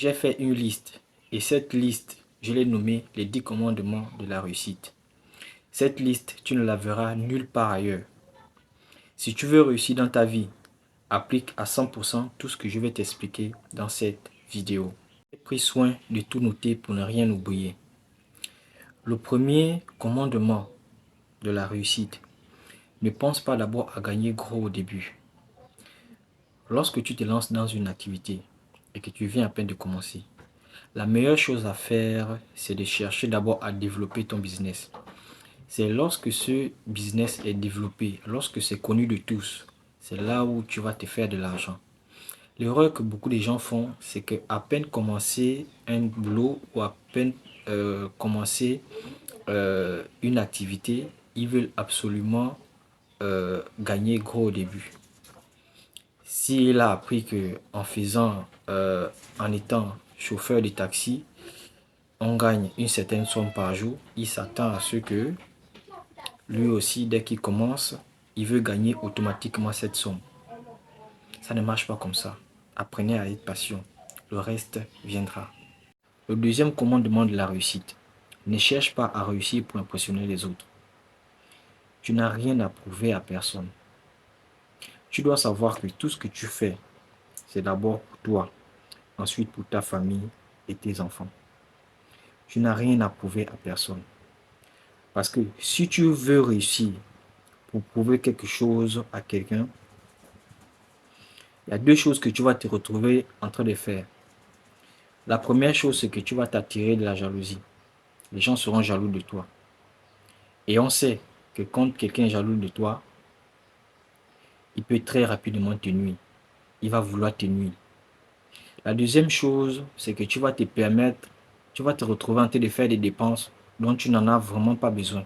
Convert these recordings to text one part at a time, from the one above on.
J'ai fait une liste et cette liste, je l'ai nommée les 10 commandements de la réussite. Cette liste, tu ne la verras nulle part ailleurs. Si tu veux réussir dans ta vie, applique à 100% tout ce que je vais t'expliquer dans cette vidéo. J'ai pris soin de tout noter pour ne rien oublier. Le premier commandement de la réussite, ne pense pas d'abord à gagner gros au début. Lorsque tu te lances dans une activité et que tu viens à peine de commencer, la meilleure chose à faire, c'est de chercher d'abord à développer ton business. C'est lorsque ce business est développé, lorsque c'est connu de tous, c'est là où tu vas te faire de l'argent. L'erreur que beaucoup de gens font, c'est qu'à peine commencer un boulot ou à peine commencer une activité, ils veulent absolument gagner gros au début. S'il a appris que en étant chauffeur de taxi, on gagne une certaine somme par jour, il s'attend à ce que lui aussi, dès qu'il commence, il veut gagner automatiquement cette somme. Ça ne marche pas comme ça. Apprenez à être patient. Le reste viendra. Le deuxième commandement de la réussite. Ne cherche pas à réussir pour impressionner les autres. Tu n'as rien à prouver à personne. Tu dois savoir que tout ce que tu fais, c'est d'abord pour toi, ensuite pour ta famille et tes enfants. Tu n'as rien à prouver à personne. Parce que si tu veux réussir pour prouver quelque chose à quelqu'un, il y a deux choses que tu vas te retrouver en train de faire. La première chose, c'est que tu vas t'attirer de la jalousie. Les gens seront jaloux de toi. Et on sait que quand quelqu'un est jaloux de toi, il peut très rapidement te nuire. Il va vouloir te nuire. La deuxième chose, c'est que tu vas te retrouver en train de faire des dépenses dont tu n'en as vraiment pas besoin.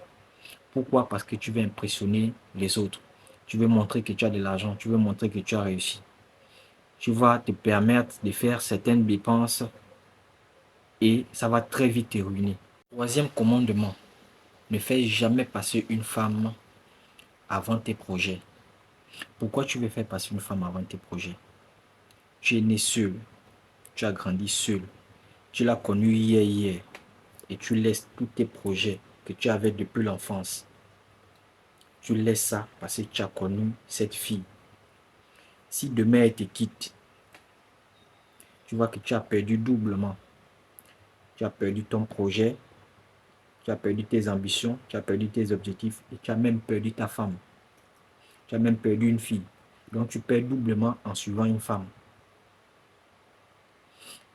Pourquoi? Parce que tu veux impressionner les autres. Tu veux montrer que tu as de l'argent. Tu veux montrer que tu as réussi. Tu vas te permettre de faire certaines dépenses et ça va très vite te ruiner. Troisième commandement, ne fais jamais passer une femme avant tes projets. Pourquoi tu veux faire passer une femme avant tes projets? Tu es né seul, tu as grandi seul, tu l'as connue hier, et tu laisses tous tes projets que tu avais depuis l'enfance. Tu laisses ça parce que tu as connu cette fille. Si demain elle te quitte, tu vois que tu as perdu doublement. Tu as perdu ton projet, tu as perdu tes ambitions, tu as perdu tes objectifs et tu as même perdu ta femme. Tu as même perdu une fille. Donc tu perds doublement en suivant une femme.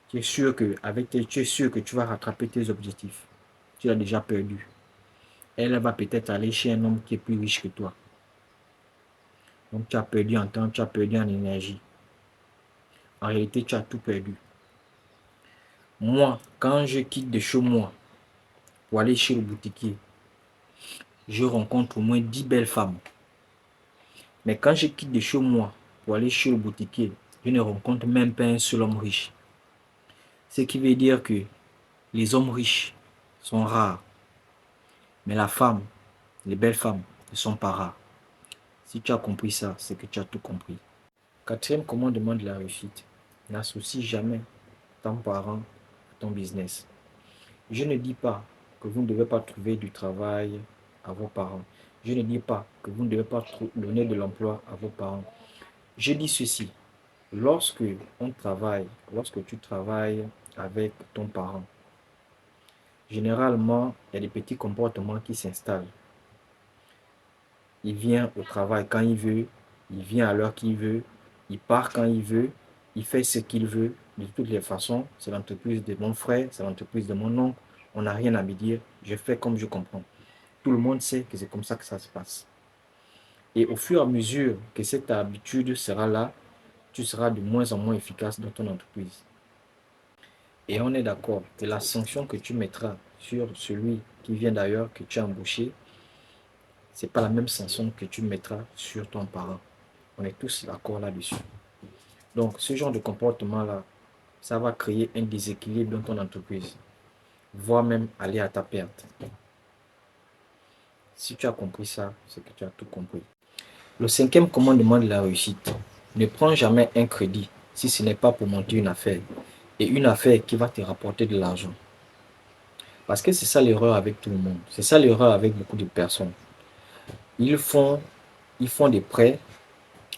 Tu es sûr que tu vas rattraper tes objectifs. Tu l'as déjà perdu. Elle va peut-être aller chez un homme qui est plus riche que toi. Donc tu as perdu en temps, tu as perdu en énergie. En réalité, tu as tout perdu. Moi, quand je quitte de chez moi pour aller chez le boutiquier, je rencontre au moins 10 belles femmes. Mais quand je quitte de chez moi pour aller chez le boutiquier, je ne rencontre même pas un seul homme riche. Ce qui veut dire que les hommes riches sont rares. Mais les belles femmes, ne sont pas rares. Si tu as compris ça, c'est que tu as tout compris. Quatrième commandement de la réussite. N'associe jamais ton parent à ton business. Je ne dis pas que vous ne devez pas trouver du travail à vos parents. Je ne dis pas que vous ne devez pas donner de l'emploi à vos parents. Je dis ceci. Lorsque tu travailles avec ton parent, généralement, il y a des petits comportements qui s'installent. Il vient au travail quand il veut, il vient à l'heure qu'il veut, il part quand il veut, il fait ce qu'il veut. De toutes les façons, c'est l'entreprise de mon frère, c'est l'entreprise de mon oncle. On n'a rien à me dire, je fais comme je comprends. Tout le monde sait que c'est comme ça que ça se passe. Et au fur et à mesure que cette habitude sera là, tu seras de moins en moins efficace dans ton entreprise. Et on est d'accord que la sanction que tu mettras sur celui qui vient d'ailleurs, que tu as embauché, ce n'est pas la même sanction que tu mettras sur ton parent. On est tous d'accord là-dessus. Donc, ce genre de comportement-là, ça va créer un déséquilibre dans ton entreprise, voire même aller à ta perte. Si tu as compris ça, c'est que tu as tout compris. Le cinquième commandement de la réussite. Ne prends jamais un crédit si ce n'est pas pour monter une affaire. et une affaire qui va te rapporter de l'argent. Parce que c'est ça l'erreur avec tout le monde. C'est ça l'erreur avec beaucoup de personnes. Ils font, ils font des prêts,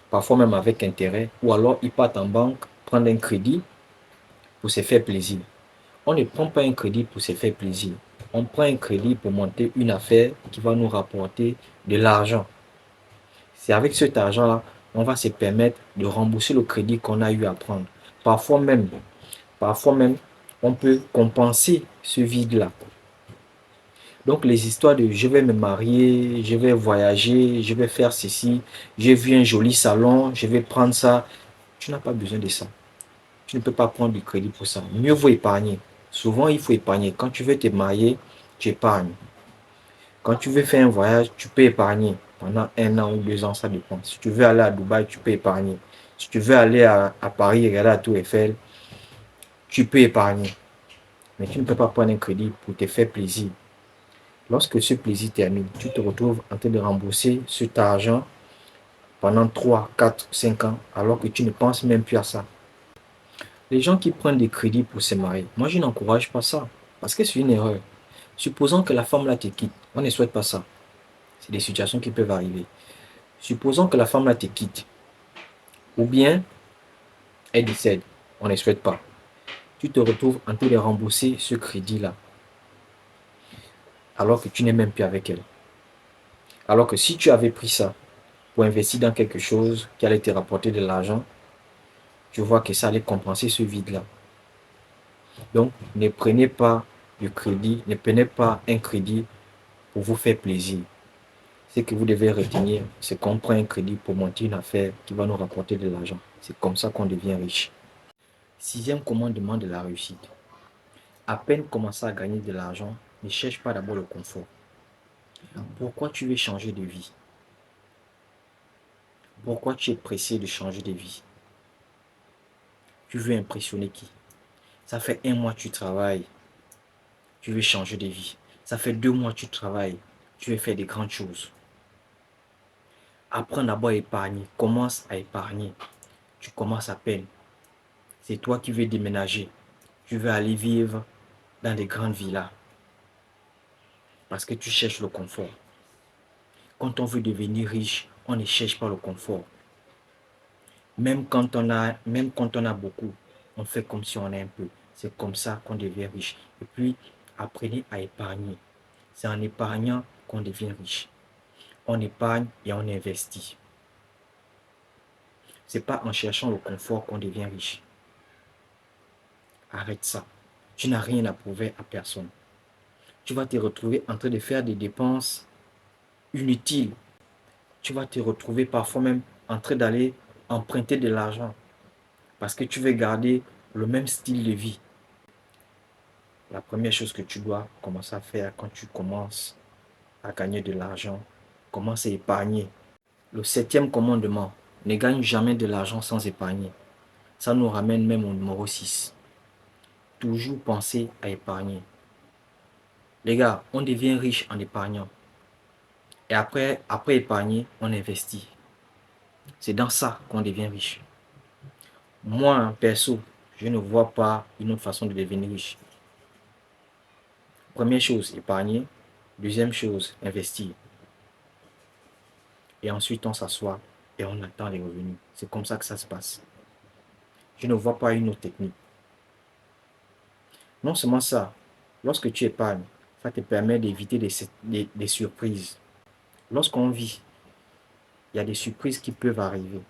parfois même avec intérêt, ou alors ils partent en banque, prendre un crédit pour se faire plaisir. On ne prend pas un crédit pour se faire plaisir. On prend un crédit pour monter une affaire qui va nous rapporter de l'argent. C'est avec cet argent-là, on va se permettre de rembourser le crédit qu'on a eu à prendre. Parfois même, parfois même, on peut compenser ce vide-là. Donc les histoires de je vais me marier, je vais voyager, je vais faire ceci, j'ai vu un joli salon, je vais prendre ça. Tu n'as pas besoin de ça. Tu ne peux pas prendre du crédit pour ça. Mieux vaut épargner. Souvent, il faut épargner. Quand tu veux te marier, tu épargnes. Quand tu veux faire un voyage, tu peux épargner. Pendant 1 an ou 2 ans, ça dépend. Si tu veux aller à Dubaï, tu peux épargner. Si tu veux aller à Paris, regarder la Tour Eiffel, tu peux épargner. Mais tu ne peux pas prendre un crédit pour te faire plaisir. Lorsque ce plaisir termine, tu te retrouves en train de rembourser cet argent pendant 3, 4, 5 ans, alors que tu ne penses même plus à ça. Les gens qui prennent des crédits pour se marier, moi je n'encourage pas ça, parce que c'est une erreur. Supposons que la femme là te quitte, on ne souhaite pas ça. C'est des situations qui peuvent arriver. Supposons que la femme là te quitte, ou bien elle décède, on ne souhaite pas. Tu te retrouves en train de rembourser ce crédit-là, alors que tu n'es même plus avec elle. Alors que si tu avais pris ça pour investir dans quelque chose qui allait te rapporter de l'argent, tu vois que ça allait compenser ce vide-là. Donc, ne prenez pas du crédit, ne prenez pas un crédit pour vous faire plaisir. Ce que vous devez retenir, c'est qu'on prend un crédit pour monter une affaire qui va nous rapporter de l'argent. C'est comme ça qu'on devient riche. Sixième commandement de la réussite. À peine commencer à gagner de l'argent, ne cherche pas d'abord le confort. Pourquoi tu veux changer de vie? Pourquoi tu es pressé de changer de vie? Tu veux impressionner qui? Ça fait 1 mois que tu travailles, tu veux changer de vie. Ça fait 2 mois que tu travailles, tu veux faire des grandes choses. Apprends d'abord à épargner. Commence à épargner. Tu commences à peine. C'est toi qui veux déménager. Tu veux aller vivre dans des grandes villas. Parce que tu cherches le confort. Quand on veut devenir riche, on ne cherche pas le confort. Même quand on a beaucoup, on fait comme si on a un peu. C'est comme ça qu'on devient riche. Et puis, apprenez à épargner. C'est en épargnant qu'on devient riche. On épargne et on investit. C'est pas en cherchant le confort qu'on devient riche. Arrête ça. Tu n'as rien à prouver à personne. Tu vas te retrouver en train de faire des dépenses inutiles. Tu vas te retrouver parfois même en train d'aller emprunter de l'argent parce que tu veux garder le même style de vie. La première chose que tu dois commencer à faire quand tu commences à gagner de l'argent, commence à épargner. Le septième commandement, ne gagne jamais de l'argent sans épargner. Ça nous ramène même au numéro 6. Toujours penser à épargner. Les gars, on devient riche en épargnant. Et après épargner, on investit. C'est dans ça qu'on devient riche. Moi, perso, je ne vois pas une autre façon de devenir riche. Première chose, épargner. Deuxième chose, investir. Et ensuite, on s'assoit et on attend les revenus. C'est comme ça que ça se passe. Je ne vois pas une autre technique. Non seulement ça, lorsque tu épargnes, ça te permet d'éviter des surprises. Lorsqu'on vit, il y a des surprises qui peuvent arriver.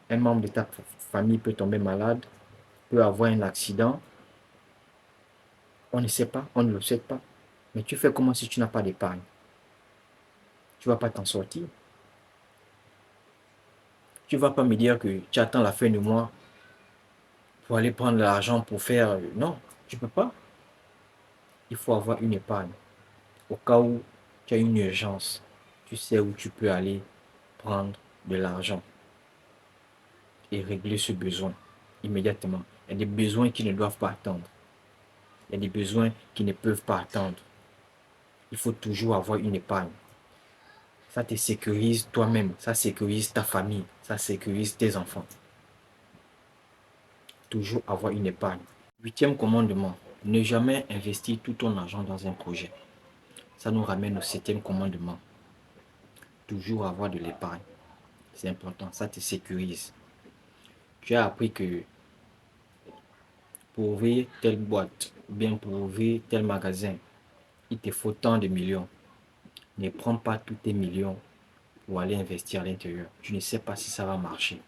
Un membre de ta famille peut tomber malade, peut avoir un accident. On ne sait pas, on ne le sait pas. Mais tu fais comment si tu n'as pas d'épargne? Tu ne vas pas t'en sortir. Tu ne vas pas me dire que tu attends la fin du mois pour aller prendre l'argent pour faire... Non, tu ne peux pas. Il faut avoir une épargne. Au cas où tu as une urgence, tu sais où tu peux aller prendre de l'argent et régler ce besoin immédiatement. Il y a des besoins qui ne doivent pas attendre. Il y a des besoins qui ne peuvent pas attendre. Il faut toujours avoir une épargne. Ça te sécurise toi-même, ça sécurise ta famille, ça sécurise tes enfants. toujours avoir une épargne. Huitième commandement, ne jamais investir tout ton argent dans un projet. Ça nous ramène au septième commandement. Toujours avoir de l'épargne. C'est important, ça te sécurise. Tu as appris que pour ouvrir telle boîte, ou bien pour ouvrir tel magasin, il te faut tant de millions. Ne prends pas tous tes millions pour aller investir à l'intérieur. Tu ne sais pas si ça va marcher.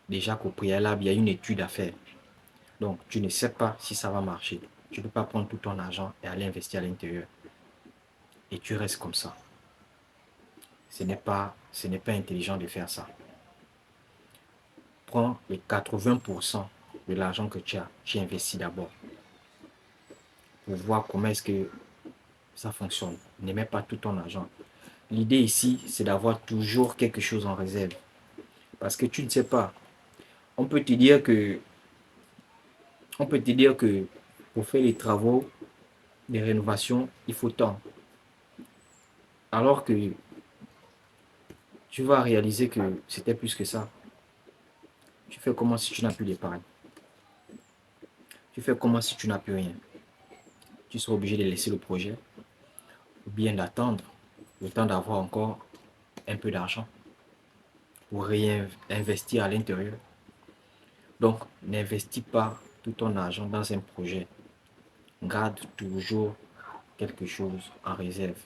Déjà qu'au préalable, il y a une étude à faire. Donc, tu ne sais pas si ça va marcher. Tu ne peux pas prendre tout ton argent et aller investir à l'intérieur. Et tu restes comme ça. Ce n'est pas intelligent de faire ça. Prends les 80% de l'argent que tu as, tu investis d'abord. Pour voir comment est-ce que ça fonctionne. Ne mets pas tout ton argent. L'idée ici, c'est d'avoir toujours quelque chose en réserve. Parce que tu ne sais pas. On peut te dire que, pour faire les travaux, les rénovations, il faut tant. Alors que tu vas réaliser que c'était plus que ça. Tu fais comment si tu n'as plus d'épargne? Tu fais comment si tu n'as plus rien? Tu seras obligé de laisser le projet ou bien d'attendre le temps d'avoir encore un peu d'argent pour réinvestir à l'intérieur. Donc, n'investis pas tout ton argent dans un projet. Garde toujours quelque chose en réserve.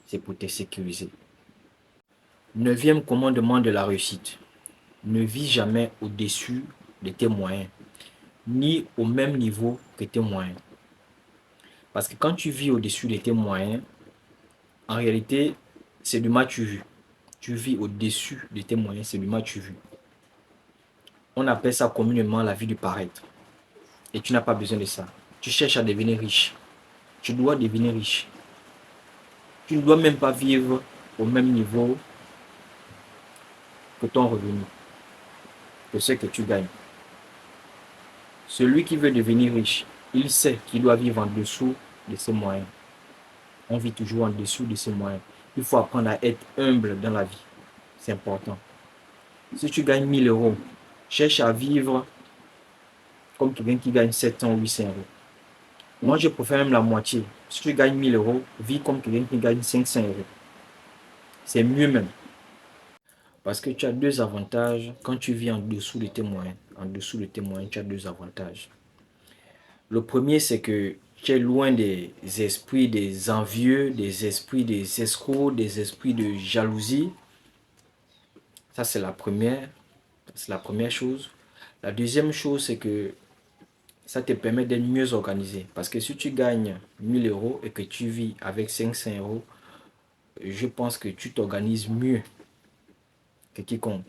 C'est pour te sécuriser. Neuvième commandement de la réussite. Ne vis jamais au-dessus de tes moyens, ni au même niveau que tes moyens. Parce que quand tu vis au-dessus de tes moyens, en réalité, c'est du mal tu vu. Tu vis au-dessus de tes moyens, c'est du mal tu vu. On appelle ça communément la vie du paraître. Et tu n'as pas besoin de ça. Tu cherches à devenir riche. Tu dois devenir riche. Tu ne dois même pas vivre au même niveau que ton revenu, que ce que tu gagnes. Celui qui veut devenir riche, il sait qu'il doit vivre en dessous de ses moyens. On vit toujours en dessous de ses moyens. Il faut apprendre à être humble dans la vie. C'est important. Si tu gagnes 1000 euros, cherche à vivre comme quelqu'un qui gagne 700 ou 800 euros. Moi, je préfère même la moitié. Si tu gagnes 1000 euros, vis comme quelqu'un qui gagne 500 euros. C'est mieux même. Parce que tu as deux avantages quand tu vis en dessous de tes moyens. En dessous de tes moyens, tu as deux avantages. Le premier, c'est que tu es loin des esprits des envieux, des esprits des escrocs, des esprits de jalousie. Ça, c'est la première chose. La deuxième chose, c'est que ça te permet d'être mieux organisé. Parce que si tu gagnes 1000 euros et que tu vis avec 500 euros, je pense que tu t'organises mieux que quiconque.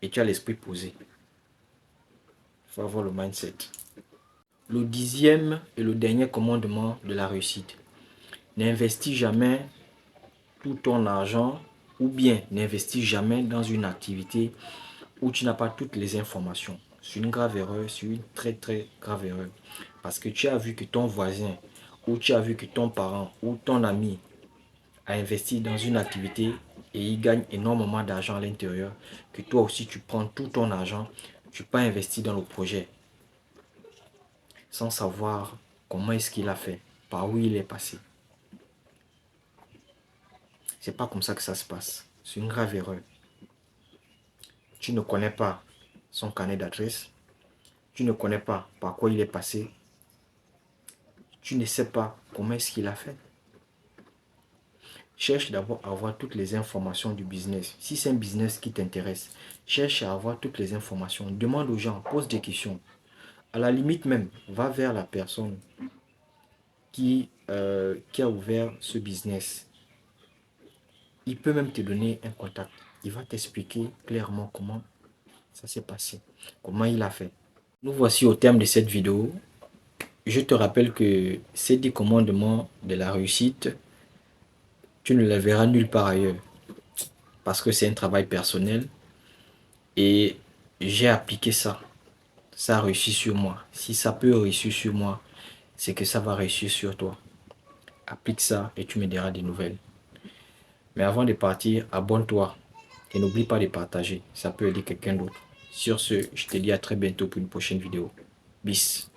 Et tu as l'esprit posé. Il faut avoir le mindset. Le dixième et le dernier commandement de la réussite. N'investis jamais tout ton argent ou bien n'investis jamais dans une activité où tu n'as pas toutes les informations. C'est une grave erreur, c'est une très très grave erreur. Parce que tu as vu que ton voisin ou tu as vu que ton parent ou ton ami a investi dans une activité et il gagne énormément d'argent à l'intérieur, que toi aussi tu prends tout ton argent, tu peux investir dans le projet sans savoir comment est-ce qu'il a fait, par où il est passé. C'est pas comme ça que ça se passe. C'est une grave erreur. Tu ne connais pas son carnet d'adresse, tu ne connais pas par quoi il est passé, tu ne sais pas comment est-ce qu'il a fait. Cherche d'abord à avoir toutes les informations du business. Si c'est un business qui t'intéresse, cherche à avoir toutes les informations. Demande aux gens, pose des questions. À la limite même, va vers la personne qui a ouvert ce business. Il peut même te donner un contact. Il va t'expliquer clairement comment ça s'est passé, comment il a fait. Nous voici au terme de cette vidéo. Je te rappelle que ces 10 commandements de la réussite, tu ne les verras nulle part ailleurs. Parce que c'est un travail personnel. Et j'ai appliqué ça. Ça a réussi sur moi. Si ça peut réussir sur moi, c'est que ça va réussir sur toi. Applique ça et tu me diras des nouvelles. Mais avant de partir, abonne-toi. Et n'oublie pas de partager. Ça peut aider quelqu'un d'autre. Sur ce, je te dis à très bientôt pour une prochaine vidéo. Bis.